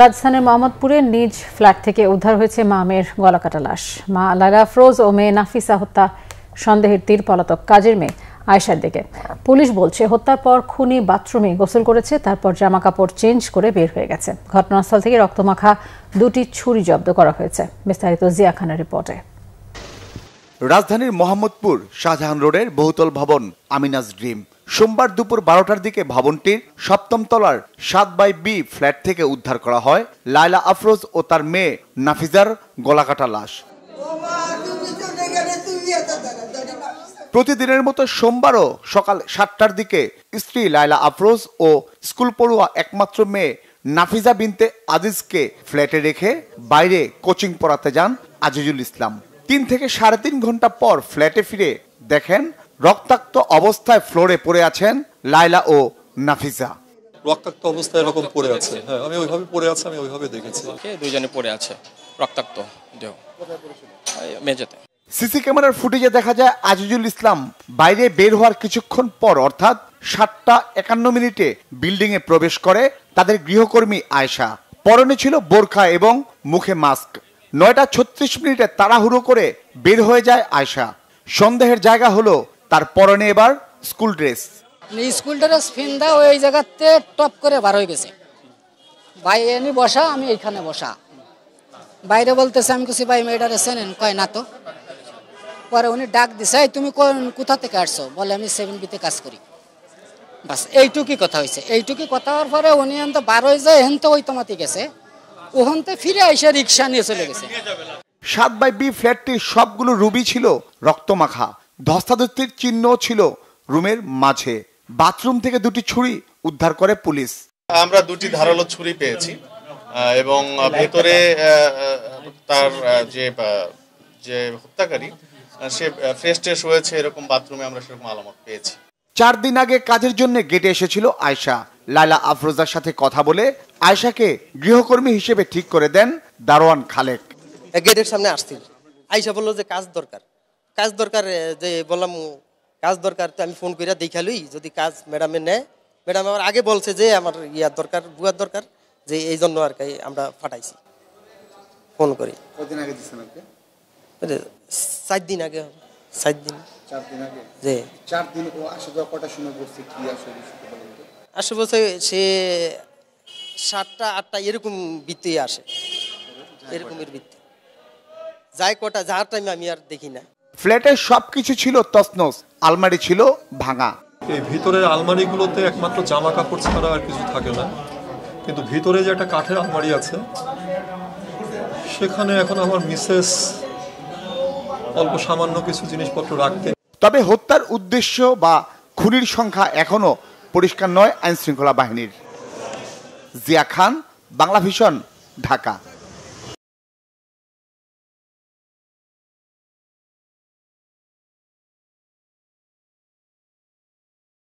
রাজধানীর মোহাম্মদপুরে নিজ ফ্ল্যাট থেকে উদ্ধার হয়েছে মা মেয়ের গলাকাটা লাশ। মা লায়লা আফরোজ ও মেয়ে নাফিসা হত্যা সন্দেহের তীর পলাতক কাজের মেয়ে আয়েশার দিকে। পুলিশ বলছে হত্যার পর খুনি বাথরুমে গোসল করেছে, তারপর জামা কাপড় চেঞ্জ করে বের হয়ে গেছে। ঘটনাস্থল থেকে রক্তমাখা দুটি ছুরি জব্দ করা হয়েছে। বিস্তারিত জিয়া খানের রিপোর্টে। রাজধানীর মোহাম্মদপুর শাহজাহান রোডের বহুতল ভবন আমিনাজ ড্রিম। সোমবার দুপুর 12টার দিকে ভবনটির 7ম তলার 7/B ফ্ল্যাট থেকে উদ্ধার করা হয় লায়লা আফরোজ ও তার মেয়ে নাফিজার গলাকাটা লাশ। প্রতিদিনের মতো সোমবারও সকাল 7টার দিকে স্ত্রী লায়লা আফরোজ ও স্কুল পড়ুয়া একমাত্র মেয়ে নাফিজা বিনতে আজিজকে ফ্ল্যাটে রেখে বাইরে কোচিং পড়াতে যান আজিজুল ইসলাম। 3 থেকে 3.5 ঘন্টা পর ফ্ল্যাটে ফিরে দেখেন রক্তাক্ত অবস্থায় ফ্লোরে পড়ে আছেন লায়লা ও নাফিজা। রক্তাক্ত অবস্থায় এরকম পড়ে আছে। হ্যাঁ, আমি ওইভাবে পড়ে আছে, আমি ওইভাবে দেখেছি। দুইজনে পড়ে আছে রক্তাক্ত দেহ মেঝেতে। সিসি ক্যামেরার ফুটেজে দেখা যায় আজিজুল ইসলাম বাইরে বের হওয়ার কিছুক্ষণ পর অর্থাৎ 7:51 বিল্ডিং এ প্রবেশ করে তাদের গৃহকর্মী আয়েশা। পরনে ছিল বোরখা এবং মুখে মাস্ক। 9:36 তাড়াহুড়ো করে বের হয়ে যায় আয়েশা। সন্দেহের জায়গা হলো তার পরনে এবার স্কুল ড্রেস। স্কুল ড্রেস ফিন্দা ওই জায়গাতে টপ করে বার হয়ে গেছে। ভাই এনে বসা, আমি এইখানে বসা। বাইরে বলতেছে, আমি কিছু ভাই মেয়েটারে চেনেন? কয় না তো। পরে উনি ডাক দিছে, তুমি কোথা থেকে আসছো? বলে আমি 7B কাজ করি। বাস এইটুকুই কথা হয়েছে। এইটুকুই কথা হওয়ার পরে উনি তো বার হয়ে যায়, হেন তো ওই তোমাতে গেছে, ওখানতে ফিরে এসে রিক্সা নিয়ে চলে গেছে। 7/B ফ্ল্যাটটির সবগুলো রুমই ছিল রক্তমাখা। ধস্তাধস্তির চিহ্ন ছিল রুমের মাঝে। বাথরুম থেকে দুটি ছুরি উদ্ধার করে পুলিশ। আমরা দুটি ধারালো ছুরি পেয়েছি এবং ভেতরে তার যে হত্যাকারী সে ফ্রেশ ট্রেশ হয়েছে এরকম বাথরুমে আমরা সেরকম আলামত পেয়েছি। 4 দিন আগে কাজের জন্য গেটে এসেছিল আয়েশা। লায়লা আফরোজার সাথে কথা বলে আয়েশাকে গৃহকর্মী হিসেবে ঠিক করে দেন দারোয়ান খালেক। গেটের সামনে আসছিল, আয়েশা বললো যে কাজ দরকার, যে বললাম কাজ দরকার, তো আমি ফোন করে দেখালই যদি কাজ ম্যাডামে নেয়। ম্যাডাম আমার আগে বলছে যে আমার ইয়ার দরকার, বুয়ার দরকার, যে এই জন্য আর কি আমরা ফাটাইছি ফোন করি। কতদিন আগে দিচ্ছেন আপনি? 4 দিন আগে। 4 দিন। 4 দিন আগে? জি। 4 দিন ও আসে যাওয়া কটা সময় বলছে? কি আসে বলছে সে 7টা 8টা এরকম বৃত্তি আসে, এরকমের বৃত্তি যায় কটা, যার টাইমে আমি আর দেখি না। ফ্ল্যাটের সবকিছু ছিল তছনছ, আলমারি ছিল ভাঙা। এই ভিতরের আলমারিগুলোতে একমাত্র জামা কাপড় ছাড়া আর কিছু থাকে না, কিন্তু ভিতরে যে একটা কাঠের আলমারি আছে সেখানে এখন আমার মিসেস অল্প সামান্য কিছু জিনিসপত্র রাখতে। তবে হত্যার উদ্দেশ্য বা খুনির সংখ্যা এখনো পরিষ্কার নয় আইনশৃঙ্খলা বাহিনীর। জিয়া খান, বাংলা ভিশন, ঢাকা।